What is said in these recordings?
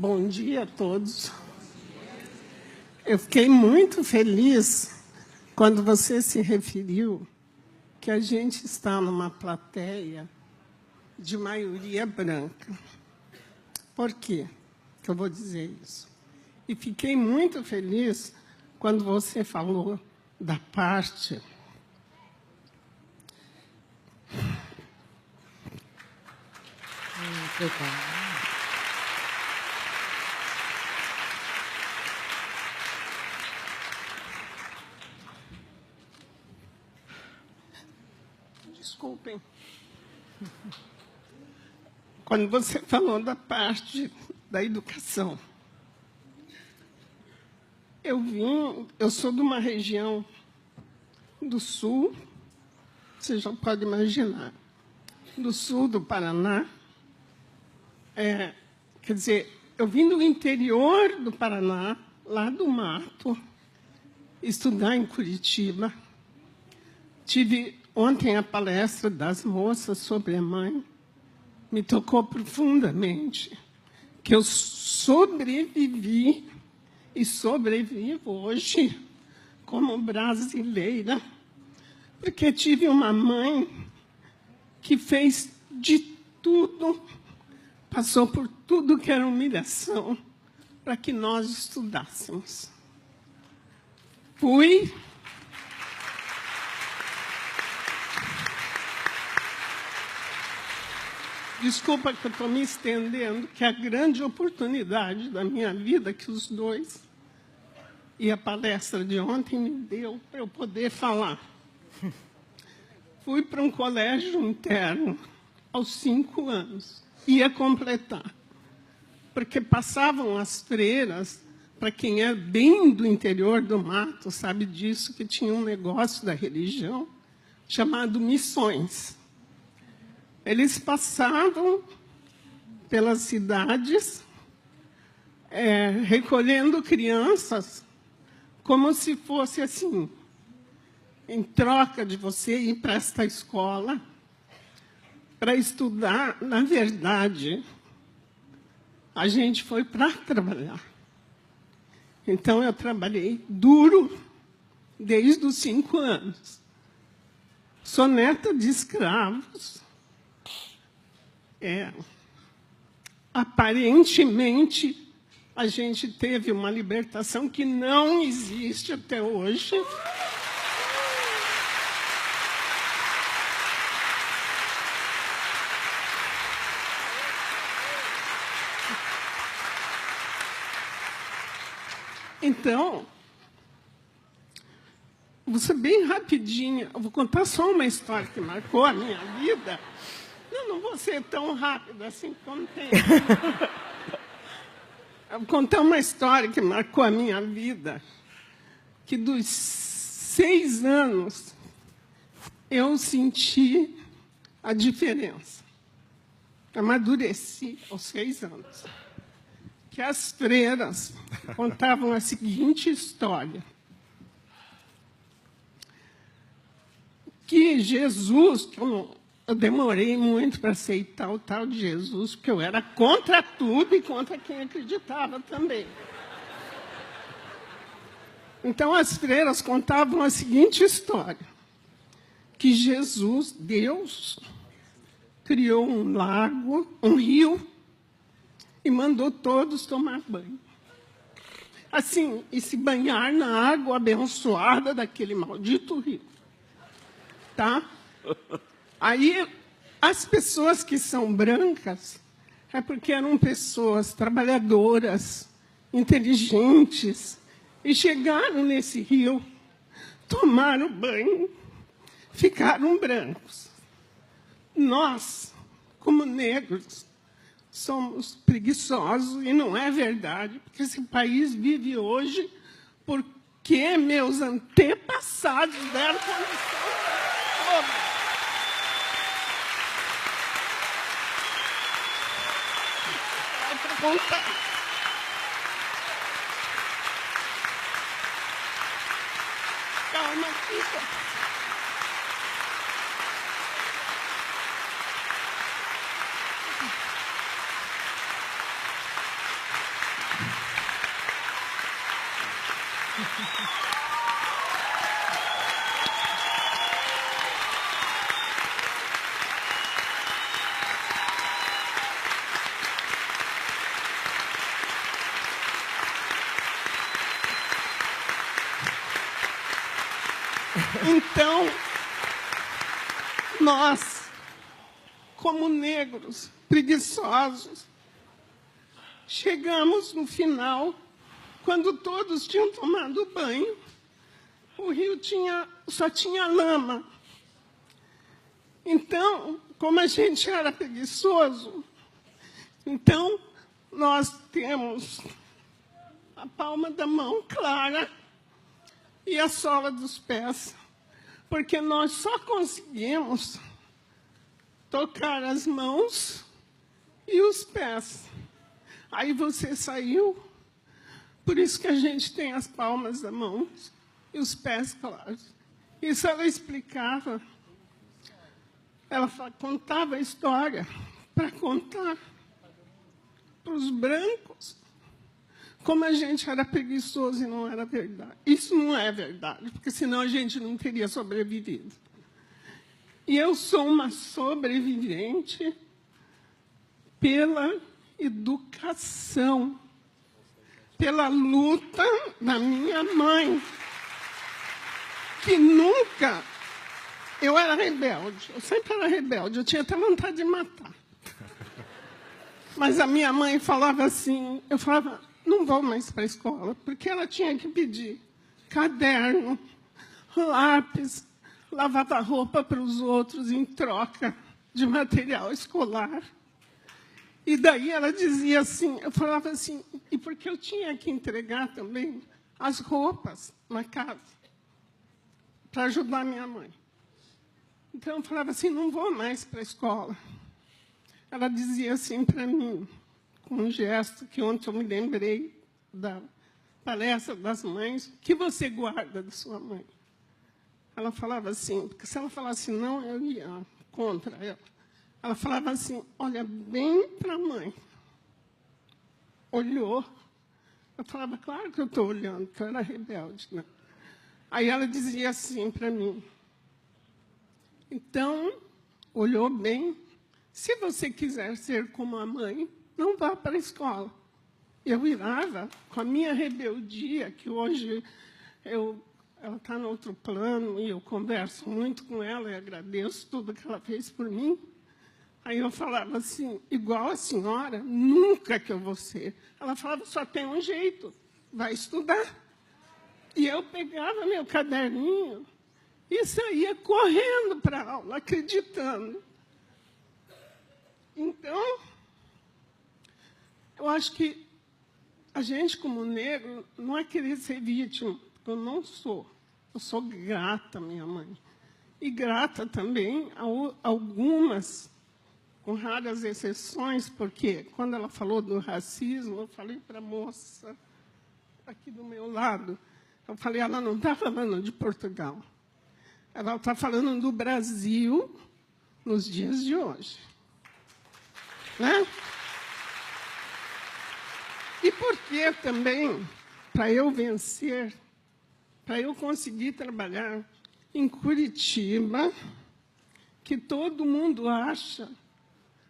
Bom dia a todos. Eu fiquei muito feliz quando você se referiu que a gente está numa plateia de maioria branca. Por quê que eu vou dizer isso? E fiquei muito feliz quando você falou da parte Desculpem. Quando você falou da parte da educação, eu sou de uma região do sul, você já pode imaginar, do sul do Paraná. Quer dizer, eu vim do interior do Paraná, lá do mato, estudar em Curitiba. Tive ontem a palestra das moças sobre a mãe. Me tocou profundamente que eu sobrevivi e sobrevivo hoje como brasileira, porque tive uma mãe que fez de tudo, passou por tudo que era humilhação para que nós estudássemos. Desculpa que eu estou me estendendo, que é a grande oportunidade da minha vida que os dois e a palestra de ontem me deu para eu poder falar. Fui para um colégio interno aos 5 anos, ia completar, porque passavam as freiras, para quem é bem do interior do mato, sabe disso, que tinha um negócio da religião chamado missões. Eles passavam pelas cidades, recolhendo crianças, como se fosse assim, em troca de você ir para esta escola, para estudar. Na verdade, a gente foi para trabalhar. Então, eu trabalhei duro desde os 5 anos. Sou neta de escravos. Aparentemente, a gente teve uma libertação que não existe até hoje. Então, vou ser bem rapidinha. Eu vou contar só uma história que marcou a minha vida. Não vou ser tão rápida assim como tem. Eu vou contar uma história que marcou a minha vida, que dos 6 anos eu senti a diferença. Amadureci aos 6 anos. Que as freiras contavam a seguinte história. Que Jesus, que eu demorei muito para aceitar o tal de Jesus, porque eu era contra tudo e contra quem acreditava também. Então, as freiras contavam a seguinte história, que Jesus, Deus, criou um lago, um rio, e mandou todos tomar banho. Assim, e se banhar na água abençoada daquele maldito rio. Tá? Aí, as pessoas que são brancas é porque eram pessoas trabalhadoras, inteligentes, e chegaram nesse rio, tomaram banho, ficaram brancos. Nós, como negros, somos preguiçosos, e não é verdade, porque esse país vive hoje porque meus antepassados deram condição para todos. Contar. Calma, fica. Então, nós, como negros, preguiçosos, chegamos no final, quando todos tinham tomado banho, o rio só tinha lama. Então, como a gente era preguiçoso, então nós temos a palma da mão clara e a sola dos pés, porque nós só conseguimos tocar as mãos e os pés. Aí você saiu, por isso que a gente tem as palmas da mão e os pés claros. Isso ela explicava, ela contava a história para contar para os brancos como a gente era preguiçoso e não era verdade. Isso não é verdade, porque senão a gente não teria sobrevivido. E eu sou uma sobrevivente pela educação, pela luta da minha mãe, que nunca... Eu era rebelde, eu sempre era rebelde, eu tinha até vontade de matar. Mas a minha mãe falava assim, eu falava, não vou mais para a escola, porque ela tinha que pedir caderno, lápis, lavava roupa para os outros em troca de material escolar. E daí ela dizia assim, eu falava assim, e porque eu tinha que entregar também as roupas na casa, para ajudar minha mãe. Então eu falava assim, não vou mais para a escola. Ela dizia assim para mim, com um gesto que ontem eu me lembrei da palestra das mães, o que você guarda da sua mãe? Ela falava assim, porque se ela falasse não, eu ia contra ela. Ela falava assim, olha bem para a mãe. Olhou. Eu falava, claro que eu estou olhando, porque eu era rebelde, né? Aí ela dizia assim para mim, então, olhou bem, se você quiser ser como a mãe, não vá para a escola. Eu virava com a minha rebeldia, que hoje ela está no outro plano, e eu converso muito com ela e agradeço tudo que ela fez por mim. Aí eu falava assim, igual a senhora, nunca que eu vou ser. Ela falava, só tem um jeito, vai estudar. E eu pegava meu caderninho e saía correndo para a aula, acreditando. Então, eu acho que a gente, como negro, não é querer ser vítima, porque eu não sou. Eu sou grata à minha mãe. E grata também a algumas, com raras exceções, porque quando ela falou do racismo, eu falei para a moça aqui do meu lado, eu falei, ela não está falando de Portugal. Ela está falando do Brasil nos dias de hoje. Né? E por que também, para eu vencer, para eu conseguir trabalhar em Curitiba, que todo mundo acha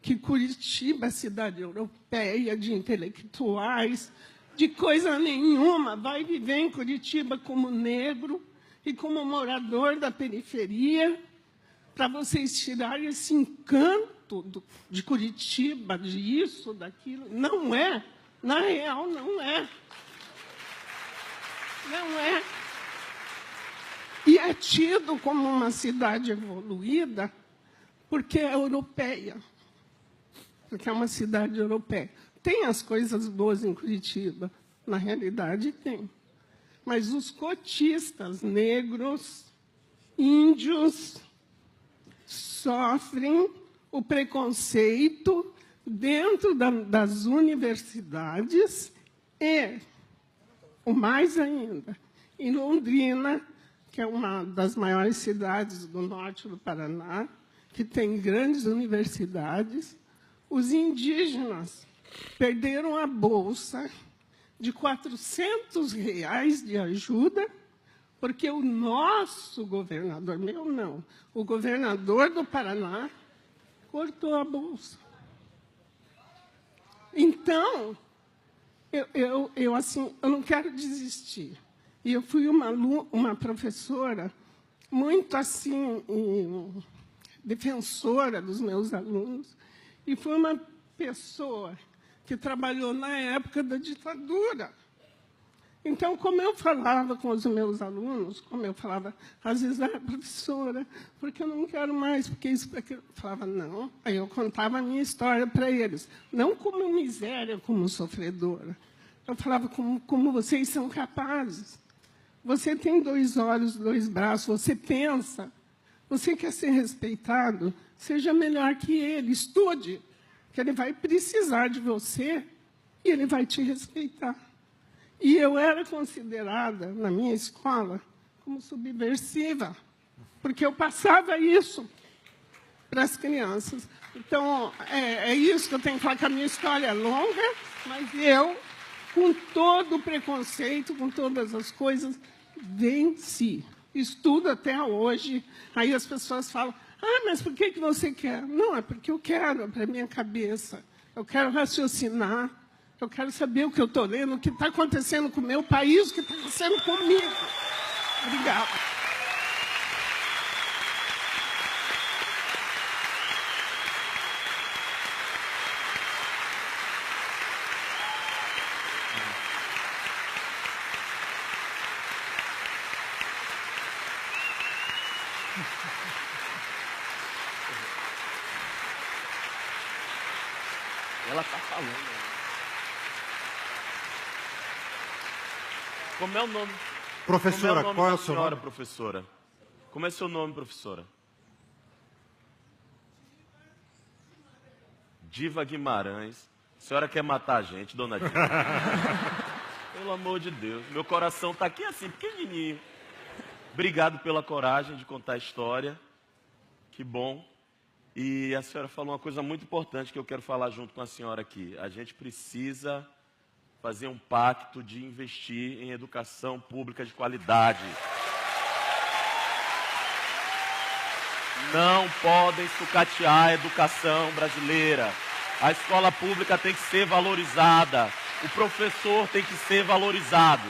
que Curitiba é cidade europeia, de intelectuais, de coisa nenhuma, vai viver em Curitiba como negro e como morador da periferia, para vocês tirarem esse encanto de Curitiba, disso, daquilo. Não é. Na real, não é. Não é. E é tido como uma cidade evoluída porque é europeia. Porque é uma cidade europeia. Tem as coisas boas em Curitiba. Na realidade, tem. Mas os cotistas negros, índios, sofrem o preconceito dentro das universidades e, o mais ainda, em Londrina, que é uma das maiores cidades do norte do Paraná, que tem grandes universidades, os indígenas perderam a bolsa de R$ 400 de ajuda, porque o nosso governador, meu não, o governador do Paraná, cortou a bolsa. Então, assim, eu não quero desistir. E eu fui uma professora muito, assim, defensora dos meus alunos, e fui uma pessoa que trabalhou na época da ditadura. Então, como eu falava com os meus alunos, como eu falava, às vezes, professora, porque eu não quero mais, porque isso, porque eu falava, não. Aí eu contava a minha história para eles, não como miséria, como sofredora. Eu falava como vocês são capazes. Você tem 2 olhos, 2 braços, você pensa, você quer ser respeitado, seja melhor que ele, estude, que ele vai precisar de você e ele vai te respeitar. E eu era considerada, na minha escola, como subversiva, porque eu passava isso para as crianças. Então, é isso que eu tenho que falar, que a minha história é longa, mas eu, com todo o preconceito, com todas as coisas, venci. Estudo até hoje. Aí as pessoas falam, mas por que você quer? Não, é porque eu quero, é para a minha cabeça. Eu quero raciocinar. Eu quero saber o que eu estou lendo, o que está acontecendo com o meu país, o que está acontecendo comigo. Obrigada. Ela está falando. Como é o nome? Professora, qual é o seu nome? Professora? Como é seu nome, professora? Diva Guimarães. A senhora quer matar a gente, dona Diva? Pelo amor de Deus. Meu coração está aqui assim, pequenininho. Obrigado pela coragem de contar a história. Que bom. E a senhora falou uma coisa muito importante que eu quero falar junto com a senhora aqui. A gente precisa fazer um pacto de investir em educação pública de qualidade. Não podem sucatear a educação brasileira. A escola pública tem que ser valorizada. O professor tem que ser valorizado.